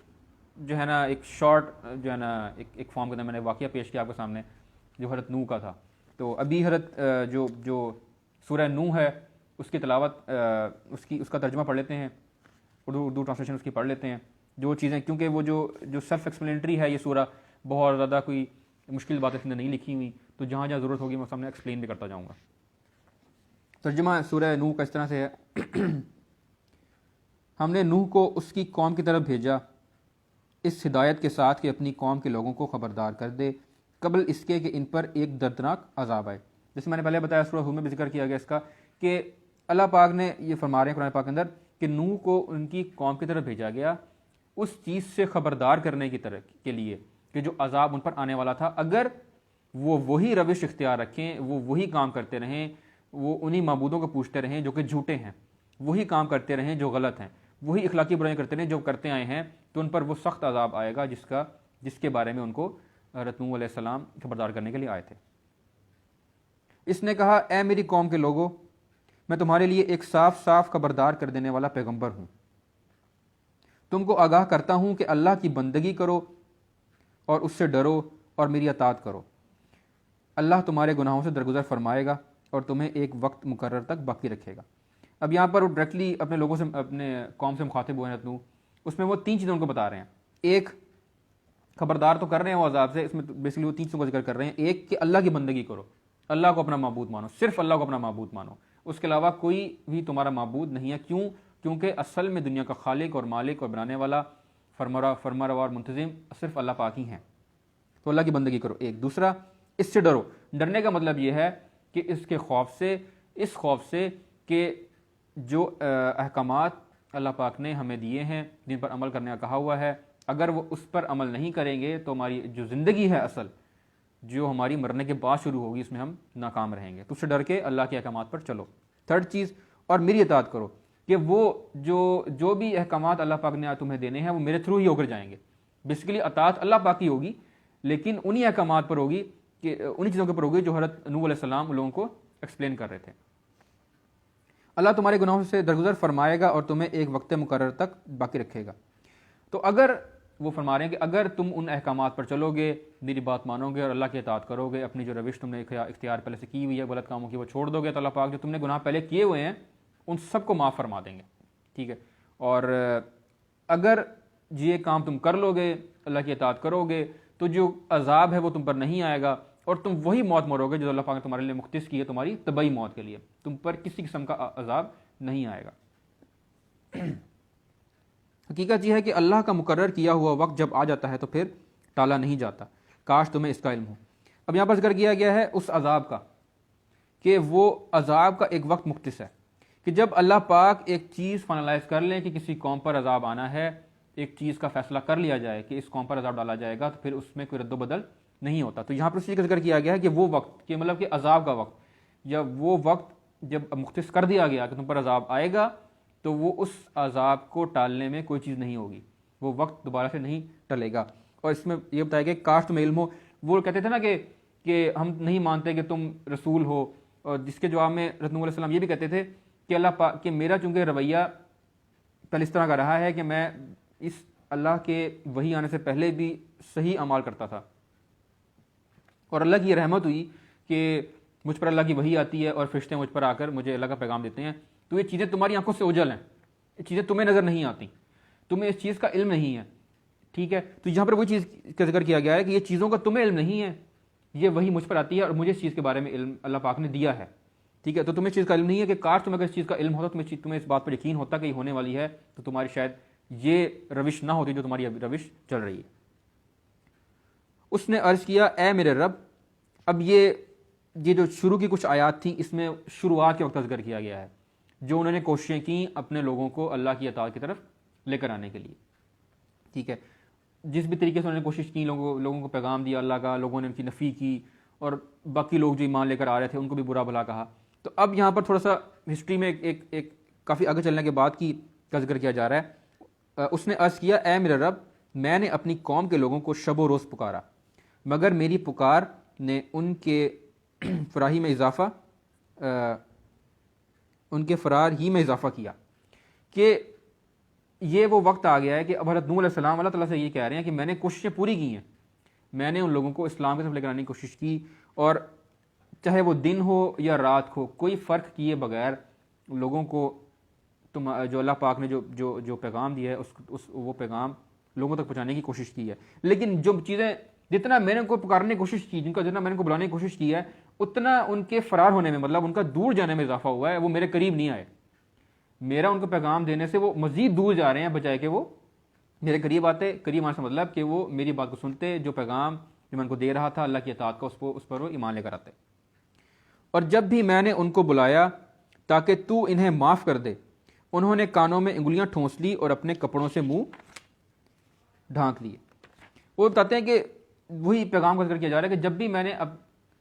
جو ہے نا ایک شارٹ جو ہے نا ایک فارم کے اندر میں نے واقعہ پیش کیا آپ کے سامنے جو حضرت نوح کا تھا۔ تو ابھی حضرت جو سورہ نوح ہے اس کی تلاوت اس کا ترجمہ پڑھ لیتے ہیں، اردو ٹرانسلیشن اس کی پڑھ لیتے ہیں، جو چیزیں، کیونکہ وہ جو سیلف ایکسپلینٹری ہے یہ سورہ، بہت زیادہ کوئی مشکل باتیں اس میں نہیں لکھی ہوئی، تو جہاں جہاں ضرورت ہوگی میں سامنے ایکسپلین بھی کرتا جاؤں گا۔ ترجمہ سورہ نوح کا اس طرح سے ہے ہم نے نوح کو اس کی قوم کی طرف بھیجا اس ہدایت کے ساتھ کہ اپنی قوم کے لوگوں کو خبردار کر دے قبل اس کے کہ ان پر ایک دردناک عذاب آئے۔ جیسے میں نے پہلے بتایا سورہ ہود میں بھی ذکر کیا گیا اس کا کہ اللہ پاک نے یہ فرما رہے ہیں قرآن پاک کے اندر کہ نوح کو ان کی قوم کی طرف بھیجا گیا اس چیز سے خبردار کرنے کی طرح کے لیے کہ جو عذاب ان پر آنے والا تھا، اگر وہ وہی روش اختیار رکھیں، وہ وہی کام کرتے رہیں، وہ انہی معبودوں کو پوچھتے رہیں جو کہ جھوٹے ہیں، وہی کام کرتے رہیں جو غلط ہیں، وہی اخلاقی برائیاں کرتے رہیں جو کرتے آئے ہیں، تو ان پر وہ سخت عذاب آئے گا جس کے بارے میں ان کو حضرت نوح علیہ السلام خبردار کرنے کے لیے آئے تھے۔ اس نے کہا، اے میری قوم کے لوگوں، میں تمہارے لیے ایک صاف صاف خبردار کر دینے والا پیغمبر ہوں، تم کو آگاہ کرتا ہوں کہ اللہ کی بندگی کرو اور اس سے ڈرو اور میری اطاعت کرو۔ اللہ تمہارے گناہوں سے درگزر فرمائے گا اور تمہیں ایک وقت مقرر تک باقی رکھے گا۔ اب یہاں پر وہ ڈائریکٹلی اپنے لوگوں سے، اپنے قوم سے مخاطب ہوئے ہیں نتنو، اس میں وہ 3 چیزیں ان کو بتا رہے ہیں۔ ایک، خبردار تو کر رہے ہیں وہ عذاب سے، اس میں بیسکلی وہ 3 چیزوں کا ذکر کر رہے ہیں۔ ایک کہ اللہ کی بندگی کرو، اللہ کو اپنا معبود مانو، صرف اللہ کو اپنا معبود مانو، اس کے علاوہ کوئی بھی تمہارا معبود نہیں ہے۔ کیونکہ اصل میں دنیا کا خالق اور مالک اور بنانے والا، فرمانروا اور منتظم صرف اللہ پاک ہی ہیں، تو اللہ کی بندگی کرو۔ ایک دوسرا، اس سے ڈرو۔ ڈرنے کا مطلب یہ ہے کہ اس خوف سے کہ جو احکامات اللہ پاک نے ہمیں دیے ہیں، جن پر عمل کرنے کا کہا ہوا ہے، اگر وہ اس پر عمل نہیں کریں گے تو ہماری جو زندگی ہے اصل، جو ہماری مرنے کے بعد شروع ہوگی، اس میں ہم ناکام رہیں گے۔ تو اس سے ڈر کے اللہ کے احکامات پر چلو۔ تھرڈ چیز، اور میری اطاعت کرو، کہ وہ جو بھی احکامات اللہ پاک نے تمہیں دینے ہیں وہ میرے تھرو ہی ہو کر جائیں گے۔ بیسیکلی اطاعت اللہ پاک کی ہوگی، لیکن انہی احکامات پر ہوگی، کہ انہی چیزوں کے پر ہوگی جو حضرت نوح علیہ السلام لوگوں کو ایکسپلین کر رہے تھے۔ اللہ تمہارے گناہوں سے درگزر فرمائے گا اور تمہیں ایک وقت مقرر تک باقی رکھے گا۔ تو اگر وہ فرما رہے ہیں کہ اگر تم ان احکامات پر چلو گے، میری بات مانو گے اور اللہ کی اطاعت کرو گے، اپنی جو روش تم نے اختیار پہلے سے کی ہوئی ہے غلط کاموں کی وہ چھوڑ دو گے، تو اللہ پاک جو تم نے گناہ پہلے کیے ہوئے ہیں ان سب کو معاف فرما دیں گے، ٹھیک ہے۔ اور اگر یہ کام تم کر لو گے، اللہ کی اطاعت کرو گے، تو جو عذاب ہے وہ تم پر نہیں آئے گا اور تم وہی موت مرو گے جو اللہ پاک نے تمہارے لیے مختص کی ہے، تمہاری طبعی موت کے لیے، تم پر کسی قسم کا عذاب نہیں آئے گا۔ حقیقت یہ ہے کہ اللہ کا مقرر کیا ہوا وقت جب آ جاتا ہے تو پھر ٹالا نہیں جاتا، کاش تمہیں اس کا علم ہو۔ اب یہاں پر ذکر کیا گیا ہے اس عذاب کا، کہ وہ عذاب کا ایک وقت مختص ہے، کہ جب اللہ پاک ایک چیز فائنلائز کر لیں کہ کسی قوم پر عذاب آنا ہے، ایک چیز کا فیصلہ کر لیا جائے کہ اس قوم پر عذاب ڈالا جائے گا، تو پھر اس میں کوئی رد و بدل نہیں ہوتا۔ تو یہاں پر اس چیز کا ذکر کیا گیا ہے کہ وہ وقت، کہ مطلب کہ عذاب کا وقت، یا وہ وقت جب مختص کر دیا گیا کہ تم پر عذاب آئے گا، تو وہ اس عذاب کو ٹالنے میں کوئی چیز نہیں ہوگی، وہ وقت دوبارہ سے نہیں ٹلے گا۔ اور اس میں یہ بتایا کہ کاش تمہیں علم ہو، وہ کہتے تھے نا کہ ہم نہیں مانتے کہ تم رسول ہو، اور جس کے جواب میں حضرت نوح علیہ السلام یہ بھی کہتے تھے کہ اللہ پاک، کہ میرا چونکہ رویہ پہلے اس طرح کا رہا ہے کہ میں اس اللہ کے وحی آنے سے پہلے بھی صحیح اعمال کرتا تھا، اور اللہ کی یہ رحمت ہوئی کہ مجھ پر اللہ کی وحی آتی ہے اور فرشتے مجھ پر آ کر مجھے اللہ کا پیغام دیتے ہیں، تو یہ چیزیں تمہاری آنکھوں سے اوجھل ہیں، یہ چیزیں تمہیں نظر نہیں آتی، تمہیں اس چیز کا علم نہیں ہے، ٹھیک ہے۔ تو یہاں پر وہی چیز کا ذکر کیا گیا ہے کہ یہ چیزوں کا تمہیں علم نہیں ہے، یہ وحی مجھ پر آتی ہے اور مجھے اس چیز کے بارے میں علم اللہ پاک نے دیا ہے، ٹھیک ہے۔ تو تمہیں اس چیز کا علم نہیں ہے، کہ کاش تمہیں اگر اس چیز کا علم ہوتا، تمہیں اس بات پر یقین ہوتا کہ یہ ہونے والی ہے، تو تمہاری شاید یہ روش نہ ہوتی جو تمہاری روش چل رہی ہے۔ اس نے عرض کیا، اے میرے رب۔ اب یہ جو شروع کی کچھ آیات تھیں، اس میں شروعات کے وقت کا ذکر کیا گیا ہے، جو انہوں نے کوششیں کی اپنے لوگوں کو اللہ کی اطاعت کی طرف لے کر آنے کے لیے، ٹھیک ہے۔ جس بھی طریقے سے انہوں نے کوشش کی، لوگوں کو پیغام دیا اللہ کا، لوگوں نے ان کی نفی کی، اور باقی لوگ جو ایمان لے کر آ رہے تھے ان کو بھی برا بھلا کہا۔ تو اب یہاں پر تھوڑا سا ہسٹری میں ایک کافی آگے چلنے کے بعد کا ذکر کیا جا رہا ہے۔ اس نے عرض کیا، اے میرے رب، میں نے اپنی قوم کے لوگوں کو شب و روز پکارا، مگر میری پکار نے ان کے فرار ہی میں اضافہ کیا، کہ یہ وہ وقت آ گیا ہے کہ اب حضرت نوح علیہ السلام اللہ تعالیٰ سے یہ کہہ رہے ہیں کہ میں نے کوششیں پوری کی ہیں، میں نے ان لوگوں کو اسلام کی طرف لے کر آنے کی کوشش کی، اور چاہے وہ دن ہو یا رات ہو، کوئی فرق کیے بغیر لوگوں کو جو اللہ پاک نے جو پیغام دیا ہے وہ پیغام لوگوں تک پہنچانے کی کوشش کی ہے۔ لیکن جو چیزیں، جتنا میں نے ان کو پکارنے کی کوشش کی، جتنا میں نے ان کو بلانے کی کوشش کی ہے، اتنا ان کے فرار ہونے میں، مطلب ان کا دور جانے میں اضافہ ہوا ہے، وہ میرے قریب نہیں آئے، میرا ان کو پیغام دینے سے وہ مزید دور جا رہے ہیں بجائے کہ وہ میرے قریب آتے۔ قریب آنے سے مطلب کہ وہ میری بات کو سنتے، جو پیغام جو میں ان کو دے رہا تھا اللہ کی اطاعت کا، اس پر وہ ایمان لے کر آتے۔ اور جب بھی میں نے ان کو بلایا تاکہ تو انہیں معاف کر دے، انہوں نے کانوں میں انگلیاں ٹھونس لی اور اپنے کپڑوں سے منہ ڈھانک لیے۔ وہ بتاتے ہیں کہ وہی پیغام کا ذکر کیا جا رہا ہے کہ جب بھی میں نے اب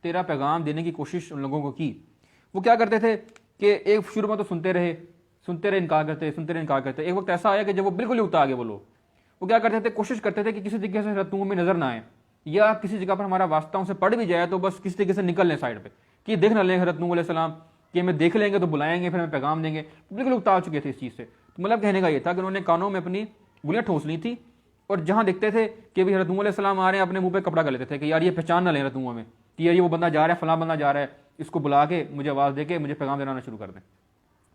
تیرا پیغام دینے کی کوشش ان لوگوں کو کی، وہ کیا کرتے تھے کہ ایک شروع میں تو سنتے رہے انکار کرتے۔ ایک وقت ایسا آیا کہ جب وہ بالکل ہی اکتا آگے وہ کیا کرتے تھے، کوشش کرتے تھے کہ کسی طریقے سے حضرت نوح میں نظر نہ آئے، یا کسی جگہ پر ہمارا واسطہ ان سے پڑ بھی جائے تو بس کسی طریقے سے نکل لیں سائڈ پہ، کہ دیکھ نہ لیں حضرت نوح علیہ السلام، کہ ہمیں دیکھ لیں گے تو بلائیں گے، پھر ہمیں پیغام دیں گے۔ بالکل اکتا چکے تھے اس چیز سے۔ تو مطلب کہنے کا یہ تھا کہ انہوں نے کانوں میں اپنی انگلیاں ٹھونس لی تھی، اور جہاں دیکھتے تھے کہ بھی حضرت نوح علیہ السلام آ رہے ہیں، اپنے منہ پہ کپڑا کر لیتے تھے کہ یار یہ پہچان نہ لیں حضرت نوح میں، کہ یار یہ وہ بندہ جا رہا ہے، فلاں بندہ جا رہا ہے، اس کو بلا کے مجھے آواز دے کے مجھے پیغام دینا شروع کر دیں۔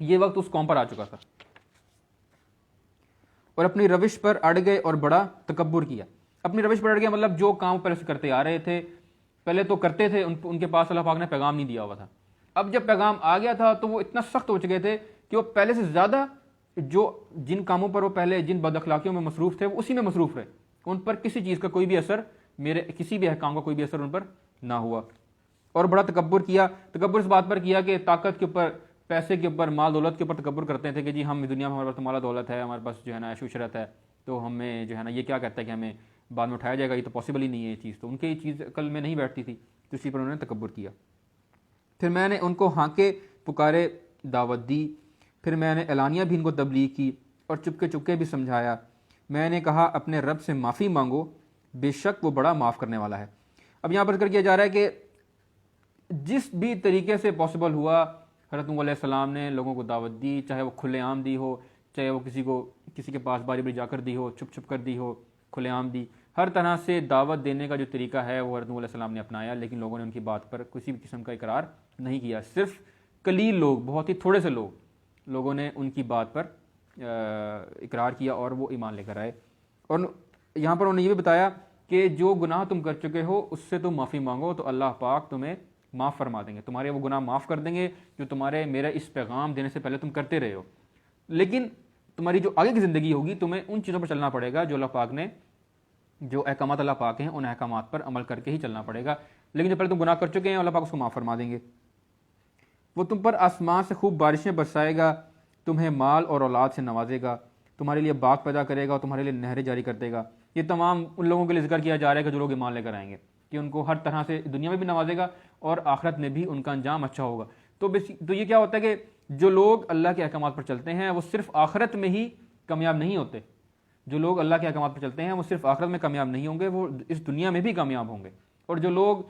یہ وقت اس قوم پر آ چکا تھا، اور اپنی روش پر اڑ گئے اور بڑا تکبر کیا۔ اپنی روش پر اڑ گئے مطلب جو کام پہلے سے کرتے آ رہے تھے، پہلے تو کرتے تھے، ان کے پاس اللہ پاک نے پیغام نہیں دیا ہوا تھا، اب جب پیغام آ گیا تھا تو وہ اتنا سخت ہو چکے تھے کہ وہ پہلے سے زیادہ جن کاموں پر وہ پہلے جن بد اخلاقیوں میں مصروف تھے وہ اسی میں مصروف رہے، ان پر کسی چیز کا کوئی بھی اثر، میرے کسی بھی احکام کا کوئی بھی اثر ان پر نہ ہوا۔ اور بڑا تکبر کیا۔ تکبر اس بات پر کیا کہ طاقت کے اوپر، پیسے کے اوپر، مال دولت کے اوپر تکبر کرتے تھے کہ جی ہم دنیا میں ہمارے پاس مال دولت ہے، ہمارے پاس جو ہے نا عیش و عشرت ہے، تو ہمیں جو ہے نا یہ کیا کہتا ہے کہ ہمیں بعد میں اٹھایا جائے گا، یہ تو پاسبل ہی نہیں ہے یہ چیز، تو ان کی یہ چیز عقل میں نہیں بیٹھتی تھی، تو اسی پر انہوں نے تکبر کیا۔ پھر میں نے ان کو ہانکے پکارے دعوت دی، پھر میں نے اعلانیہ بھی ان کو تبلیغ کی اور چپکے چپکے بھی سمجھایا۔ میں نے کہا اپنے رب سے معافی مانگو، بے شک وہ بڑا معاف کرنے والا ہے۔ اب یہاں پر ذکر کیا جا رہا ہے کہ جس بھی طریقے سے پاسبل ہوا حضرت نوح علیہ السلام نے لوگوں کو دعوت دی، چاہے وہ کھلے عام دی ہو، چاہے وہ کسی کے پاس باری باری جا کر دی ہو، چھپ چھپ کر دی ہو، کھلے عام دی، ہر طرح سے دعوت دینے کا جو طریقہ ہے وہ حضرت نوح علیہ السلام نے اپنایا، لیکن لوگوں نے ان کی بات پر کسی بھی قسم کا اقرار نہیں کیا۔ صرف قلیل لوگ، بہت ہی تھوڑے سے لوگوں نے ان کی بات پر اقرار کیا اور وہ ایمان لے کر آئے۔ اور یہاں پر انہوں نے یہ بھی بتایا کہ جو گناہ تم کر چکے ہو اس سے تم معافی مانگو تو اللہ پاک تمہیں معاف فرما دیں گے، تمہارے وہ گناہ معاف کر دیں گے جو تمہارے میرا اس پیغام دینے سے پہلے تم کرتے رہے ہو۔ لیکن تمہاری جو آگے کی زندگی ہوگی تمہیں ان چیزوں پر چلنا پڑے گا جو اللہ پاک نے، جو احکامات اللہ پاک ہیں ان احکامات پر عمل کر کے ہی چلنا پڑے گا، لیکن جو پہلے تم گناہ کر چکے ہیں اللہ پاک اس کو معاف فرما دیں گے۔ وہ تم پر آسمان سے خوب بارشیں برسائے گا، تمہیں مال اور اولاد سے نوازے گا، تمہارے لیے باغ پیدا کرے گا اور تمہارے لیے نہریں جاری کر دے گا۔ یہ تمام ان لوگوں کے لیے ذکر کیا جا رہا ہے کہ جو لوگ ایمان لے کر آئیں گے، کہ ان کو ہر طرح سے دنیا میں بھی نوازے گا اور آخرت میں بھی ان کا انجام اچھا ہوگا۔ تو یہ کیا ہوتا ہے کہ جو لوگ اللہ کے احکامات پر چلتے ہیں وہ صرف آخرت میں ہی کامیاب نہیں ہوتے، جو لوگ اللہ کے احکامات پر چلتے ہیں وہ صرف آخرت میں کامیاب نہیں ہوں گے، وہ اس دنیا میں بھی کامیاب ہوں گے۔ اور جو لوگ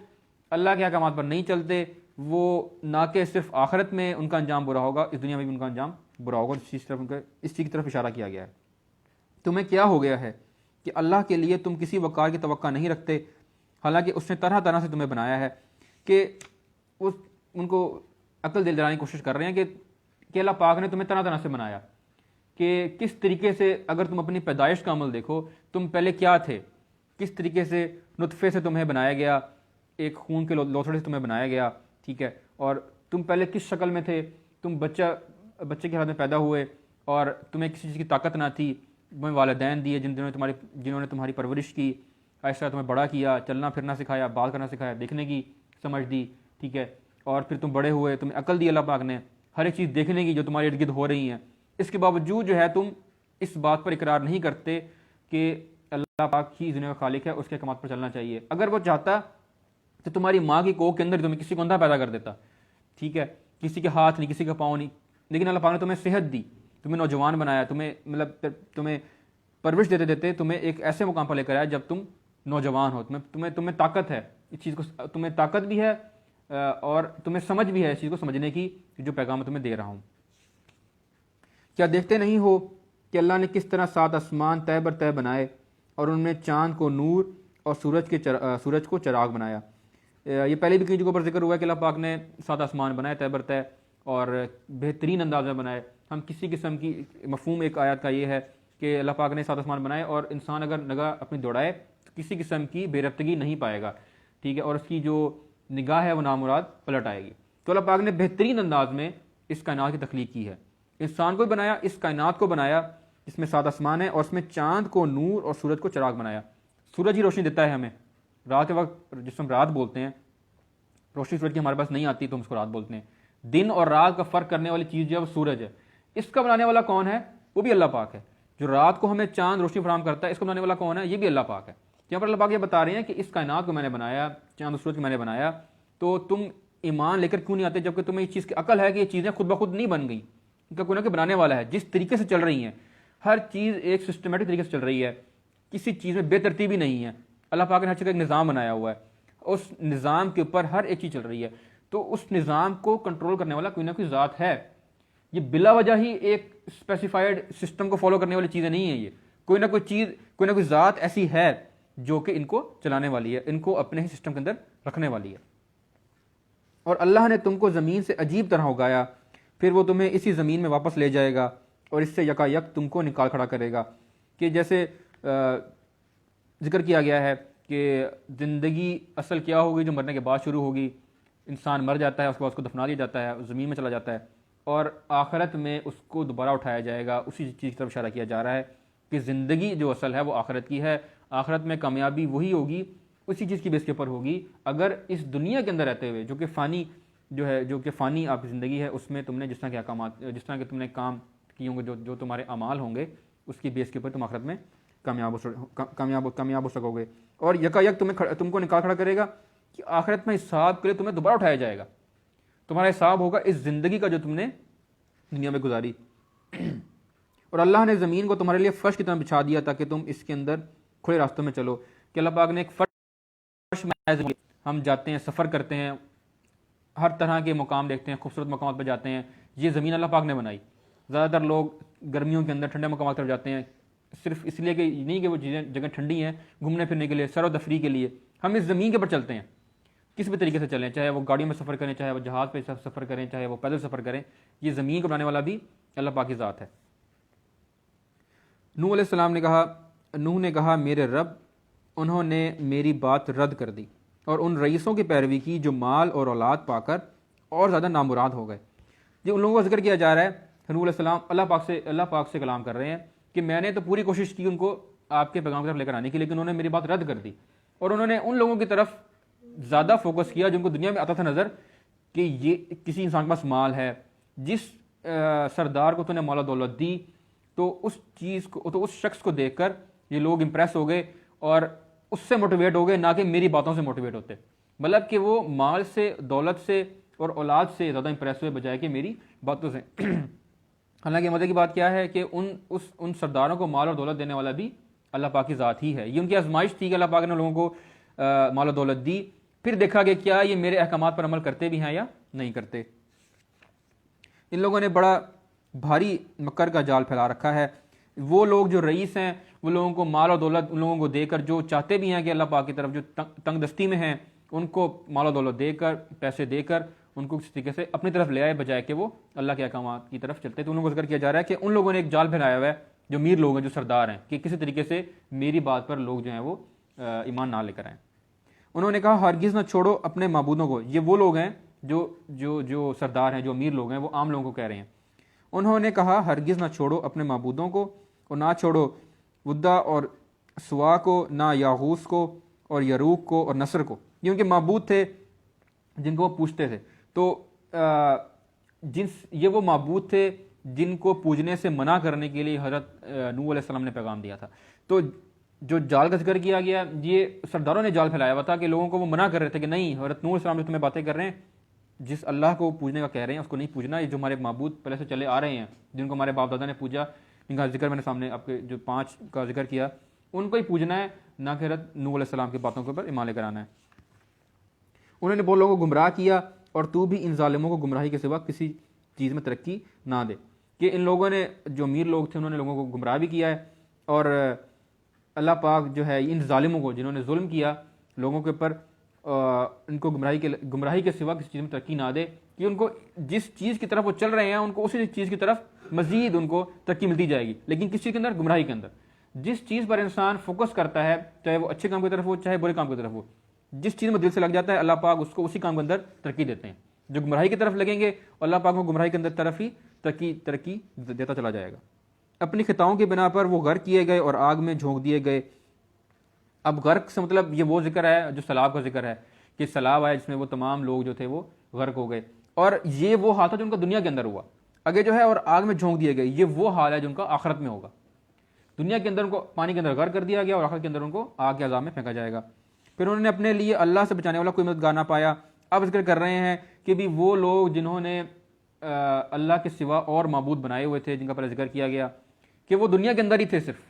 اللہ کے احکامات پر نہیں چلتے وہ نہ کہ صرف آخرت میں ان کا انجام برا ہوگا، اس دنیا میں بھی ان کا انجام برا ہوگا۔ اس چیز کی طرف اشارہ کیا گیا ہے۔ تمہیں کیا ہو گیا ہے کہ اللہ کے لیے تم کسی وقار کی توقع نہیں رکھتے، حالانکہ اس نے طرح طرح سے تمہیں بنایا ہے۔ کہ ان کو عقل دلانے کی کوشش کر رہے ہیں کہ اللہ پاک نے تمہیں طرح طرح سے بنایا، کہ کس طریقے سے، اگر تم اپنی پیدائش کا عمل دیکھو، تم پہلے کیا تھے، کس طریقے سے نطفے سے تمہیں بنایا گیا، ایک خون کے لوتھڑے سے تمہیں بنایا گیا، ٹھیک ہے، اور تم پہلے کس شکل میں تھے، تم بچے کے ہاتھ میں پیدا ہوئے اور تمہیں کسی چیز کی طاقت نہ تھی، تمہیں والدین دیے جنہوں نے تمہاری پرورش کی، ایسا تمہیں بڑا کیا، چلنا پھرنا سکھایا، بات کرنا سکھایا، دیکھنے کی سمجھ دی، ٹھیک ہے، اور پھر تم بڑے ہوئے، تمہیں عقل دی اللہ پاک نے، ہر ایک چیز دیکھنے کی جو تمہارے ارد گرد ہو رہی ہیں۔ اس کے باوجود جو ہے تم اس بات پر اقرار نہیں کرتے کہ اللہ پاک ہی دنیا کا خالق ہے، اس کے احکامات پر چلنا چاہیے۔ اگر وہ چاہتا تو تمہاری ماں کی کوکھ کے اندر تمہیں کسی کو اندھا پیدا کر دیتا، ٹھیک ہے، کسی کے ہاتھ نہیں، کسی کا پاؤں نہیں، لیکن اللہ پاک نے تمہیں صحت دی، تمہیں نوجوان بنایا، تمہیں پرورش دیتے دیتے تمہیں ایک ایسے مقام پر لے کر آیا جب تم نوجوان ہو، تمہیں طاقت ہے، اس چیز کو تمہیں طاقت بھی ہے اور تمہیں سمجھ بھی ہے اس چیز کو سمجھنے کی جو پیغام میں تمہیں دے رہا ہوں۔ کیا دیکھتے نہیں ہو کہ اللہ نے کس طرح 7 آسمان طے بر طے بنائے اور ان میں چاند کو نور اور سورج کو چراغ بنایا۔ یہ پہلے بھی کئی جگہوں پر ذکر ہوا ہے کہ اللہ پاک نے 7 آسمان بنائے طے بر طے اور بہترین انداز میں بنائے۔ ہم کسی قسم کی مفہوم ایک آیت کا یہ ہے کہ اللہ پاک نے 7 آسمان بنائے اور انسان اگر نگاہ اپنی دوڑائے تو کسی قسم کی بے ربطگی نہیں پائے گا، ٹھیک ہے، اور اس کی جو نگاہ ہے وہ نامراد پلٹ آئے گی۔ تو اللہ پاک نے بہترین انداز میں اس کائنات کی تخلیق کی ہے، انسان کو بھی بنایا، اس کائنات کو بنایا جس میں 7 آسمان ہیں، اور اس میں چاند کو نور اور سورج کو چراغ بنایا۔ سورج ہی روشنی دیتا ہے ہمیں رات کے وقت، جس ہم رات بولتے ہیں، روشنی سورج کی ہمارے پاس نہیں آتی تو ہم اس کو رات بولتے ہیں۔ دن اور رات کا فرق کرنے والی چیز جو ہے وہ سورج ہے، اس کا بنانے والا کون ہے؟ وہ بھی اللہ پاک ہے. جو رات کو ہمیں چاند روشنی فراہم کرتا ہے، اس کو بنانے والا کون ہے؟ یہ بھی اللہ پاک ہے. یہاں پر اللہ پاک یہ بتا رہے ہیں کہ اس کائنات کو میں نے بنایا، چاند سورج کو میں نے بنایا، تو تم ایمان لے کر کیوں نہیں آتے جبکہ تمہیں اس چیز کی عقل ہے کہ یہ چیزیں خود بخود نہیں بن گئی، ان کا کوئی نہ کوئی بنانے والا ہے. جس طریقے سے چل رہی ہیں ہر چیز ایک سسٹمیٹک طریقے سے چل رہی ہے، کسی چیز میں بے ترتیبی نہیں ہے. اللہ پاک نے ہر چیز کا ایک نظام بنایا ہوا ہے، اس نظام کے اوپر ہر ایک چیز چل رہی ہے. تو اس نظام کو کنٹرول کرنے والا کوئی نہ کوئی ذات ہے. یہ بلا وجہ ہی ایک اسپیسیفائڈ سسٹم کو فالو کرنے والی چیزیں نہیں ہیں. یہ کوئی نہ کوئی چیز، کوئی نہ کوئی ذات ایسی ہے جو کہ ان کو چلانے والی ہے، ان کو اپنے ہی سسٹم کے اندر رکھنے والی ہے. اور اللہ نے تم کو زمین سے عجیب طرح اگایا، پھر وہ تمہیں اسی زمین میں واپس لے جائے گا اور اس سے یکا یک تم کو نکال کھڑا کرے گا. کہ جیسے ذکر کیا گیا ہے کہ زندگی اصل کیا ہوگی جو مرنے کے بعد شروع ہوگی. انسان مر جاتا ہے، اس کے بعد اس کو دفنا دیا جاتا ہے، زمین میں چلا جاتا ہے، اور آخرت میں اس کو دوبارہ اٹھایا جائے گا. اسی چیز کی طرف اشارہ کیا جا رہا ہے کہ زندگی جو اصل ہے وہ آخرت کی ہے. آخرت میں کامیابی وہی ہوگی، اسی چیز کی بیس کے اوپر ہوگی اگر اس دنیا کے اندر رہتے ہوئے جو کہ فانی جو ہے، جو کہ فانی آپ کی زندگی ہے، اس میں تم نے جس طرح کے احکامات، جس طرح کے تم نے کام کیے ہوں گے، جو تمہارے اعمال ہوں گے، اس کی بیس کے اوپر تم آخرت میں کامیاب ہو سکو گے. اور یکا یک تم کو نکال کھڑا کرے گا کہ آخرت میں حساب کے لیے تمہیں دوبارہ اٹھایا جائے گا. تمہارا حساب ہوگا اس زندگی کا جو تم نے دنیا میں گزاری. اور اللہ نے زمین کو تمہارے لیے فرش کی طرح بچھا دیا تاکہ تم اس کے اندر کھلے راستوں میں چلو. کہ اللہ پاک نے ایک فرش میں ہم جاتے ہیں، سفر کرتے ہیں، ہر طرح کے مقام دیکھتے ہیں، خوبصورت مقامات پہ جاتے ہیں. یہ زمین اللہ پاک نے بنائی. زیادہ تر لوگ گرمیوں کے اندر ٹھنڈے مقامات پر جاتے ہیں صرف اس لیے کہ نہیں کہ وہ چیزیں جگہ ٹھنڈی ہیں، گھومنے پھرنے کے لیے، سیر و تفریح کے لیے. ہم اس زمین کے اوپر چلتے ہیں، کسی بھی طریقے سے چلیں، چاہے وہ گاڑی میں سفر کریں، چاہے وہ جہاز پہ سفر کریں، چاہے وہ پیدل سفر کریں. یہ زمین کو بنانے والا بھی اللہ پاک کی ذات ہے. نوح علیہ السلام نے کہا میرے رب، انہوں نے میری بات رد کر دی اور ان رئیسوں کی پیروی کی جو مال اور اولاد پا کر اور زیادہ نامراد ہو گئے. یہ ان لوگوں کا ذکر کیا جا رہا ہے. نوح علیہ السلام اللہ پاک سے کلام کر رہے ہیں کہ میں نے تو پوری کوشش کی ان کو آپ کے پیغام کی طرف لے کر آنے کی، لیکن انہوں نے میری بات رد کر دی. اور انہوں نے ان لوگوں کی طرف زیادہ فوکس کیا جن کو دنیا میں آتا تھا نظر کہ یہ کسی انسان کے پاس مال ہے، جس سردار کو تو نے مال و دولت دی، تو اس شخص کو دیکھ کر یہ لوگ امپریس ہو گئے اور اس سے موٹیویٹ ہو گئے، نہ کہ میری باتوں سے موٹیویٹ ہوتے. مطلب کہ وہ مال سے، دولت سے اور اولاد سے زیادہ امپریس ہوئے بجائے کہ میری باتوں سے. حالانکہ مزے کی بات کیا ہے کہ ان سرداروں کو مال اور دولت دینے والا بھی اللہ پاک کی ذات ہی ہے. یہ ان کی آزمائش تھی کہ اللہ پاک نے لوگوں کو مال و دولت دی، پھر دیکھا کہ کیا یہ میرے احکامات پر عمل کرتے بھی ہیں یا نہیں کرتے. ان لوگوں نے بڑا بھاری مکر کا جال پھیلا رکھا ہے. وہ لوگ جو رئیس ہیں وہ لوگوں کو مال و دولت ان لوگوں کو دے کر، جو چاہتے بھی ہیں کہ اللہ پاک کی طرف، جو تنگ دستی میں ہیں، ان کو مال و دولت دے کر، پیسے دے کر ان کو کسی طریقے سے اپنی طرف لے آئے بجائے کہ وہ اللہ کے احکامات کی طرف چلتے. تو ان لوگوں کو ذکر کیا جا رہا ہے کہ ان لوگوں نے ایک جال پھیلایا ہوا ہے، جو امیر لوگ ہیں، جو سردار ہیں، کہ کسی طریقے سے میری بات پر لوگ جو ہیں وہ ایمان نہ لے کر آئیں. انہوں نے کہا ہرگز نہ چھوڑو اپنے معبودوں کو. یہ وہ لوگ ہیں جو سردار ہیں، جو امیر لوگ ہیں، وہ عام لوگوں کو کہہ رہے ہیں. انہوں نے کہا ہرگز نہ چھوڑو اپنے معبودوں کو، اور نہ چھوڑو ودا اور سوا کو، نہ یاغوس کو اور یروق کو اور نصر کو. یہ ان کے معبود تھے جن کو وہ پوجتے تھے. تو یہ وہ معبود تھے جن کو پوجنے سے منع کرنے کے لیے حضرت نوح علیہ السلام نے پیغام دیا تھا. تو جو جال کا ذکر کیا گیا، یہ سرداروں نے جال پھیلایا ہوا تھا کہ لوگوں کو وہ منع کر رہے تھے کہ نہیں، حضرت نوح علیہ السلام جو تمہیں باتیں کر رہے ہیں، جس اللہ کو پوجنے کا کہہ رہے ہیں اس کو نہیں پوجنا. یہ جو ہمارے معبود پہلے سے چلے آ رہے ہیں، جن کو ہمارے باپ دادا نے پوجا، ان کا ذکر میں نے سامنے آپ کے جو 5 کا ذکر کیا، ان کو ہی پوجنا ہے، نہ کہ حضرت نوح علیہ السلام کی باتوں کے اوپر ایمان لے کر آنا ہے. انہوں نے وہ لوگوں کو گمراہ کیا اور تو بھی ان ظالموں کو گمراہی کے سوا کسی چیز میں ترقی نہ دے. کہ ان لوگوں نے، جو امیر لوگ تھے، انہوں نے لوگوں کو گمراہ بھی کیا ہے، اور اللہ پاک جو ہے ان ظالموں کو جنہوں نے ظلم کیا لوگوں کے اوپر، ان کو گمراہی کے سوا کسی چیز میں ترقی نہ دے. کہ ان کو جس چیز کی طرف وہ چل رہے ہیں ان کو اسی چیز کی طرف مزید ان کو ترقی ملتی جائے گی، لیکن کس چیز کے اندر؟ گمراہی کے اندر. جس چیز پر انسان فوکس کرتا ہے، چاہے وہ اچھے کام کی طرف ہو چاہے برے کام کی طرف ہو، جس چیز میں دل سے لگ جاتا ہے اللہ پاک اس کو اسی کام کے اندر ترقی دیتے ہیں. جو گمراہی کی طرف لگیں گے اللہ پاک کو گمراہی کے اندر طرف ہی ترقی دیتا چلا جائے گا. اپنی خطاؤں کی بنا پر وہ غرق کیے گئے اور آگ میں جھونک دیے گئے. اب غرق سے مطلب یہ وہ ذکر ہے جو سیلاب کا ذکر ہے، کہ سیلاب آیا جس میں وہ تمام لوگ جو تھے وہ غرق ہو گئے. اور یہ وہ حال تھا جو ان کا دنیا کے اندر ہوا. آگے جو ہے اور آگ میں جھونک دیے گئے. یہ وہ حال ہے جو ان کا آخرت میں ہوگا. دنیا کے اندر ان کو پانی کے اندر غرق کر دیا گیا اور آخرت کے اندر ان کو آگ کے عذاب میں پھینکا جائے گا. پھر انہوں نے اپنے لیے اللہ سے بچانے والا کوئی مددگار نہ پایا. اب ذکر کر رہے ہیں کہ بھی وہ لوگ جنہوں نے اللہ کے سوا اور معبود بنائے ہوئے تھے، جن کا پہلے ذکر کیا گیا کہ وہ دنیا کے اندر ہی تھے، صرف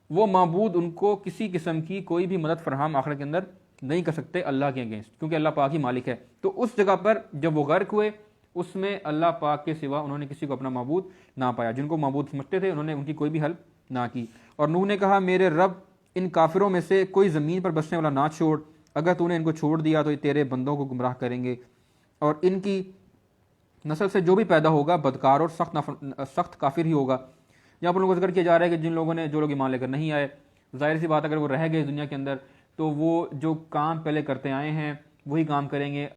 وہ معبود ان کو کسی قسم کی کوئی بھی مدد فراہم آخرت کے اندر نہیں کر سکتے اللہ کے اگینسٹ، کیونکہ اللہ پاک ہی مالک ہے. تو اس جگہ پر جب وہ غرق ہوئے اس میں اللہ پاک کے سوا انہوں نے کسی کو اپنا معبود نہ پایا. جن کو معبود سمجھتے تھے انہوں نے ان کی کوئی بھی ہیلپ نہ کی. اور نوح نے کہا میرے رب ان کافروں میں سے کوئی زمین پر بسنے والا نہ چھوڑ، اگر تو نے ان کو چھوڑ دیا تو یہ تیرے بندوں کو گمراہ کریں گے، اور ان کی نسل سے جو بھی پیدا ہوگا بدکار اور سخت کافر ہی ہوگا. یہاں پر لوگوں کو ذکر کیا جا رہا ہے کہ جن لوگوں نے جو لوگ ایمان لے کر نہیں آئے، ظاہر سی بات اگر وہ رہ گئے دنیا کے اندر تو وہ جو کام پہلے کرتے آئے ہیں وہی کام کریں گے.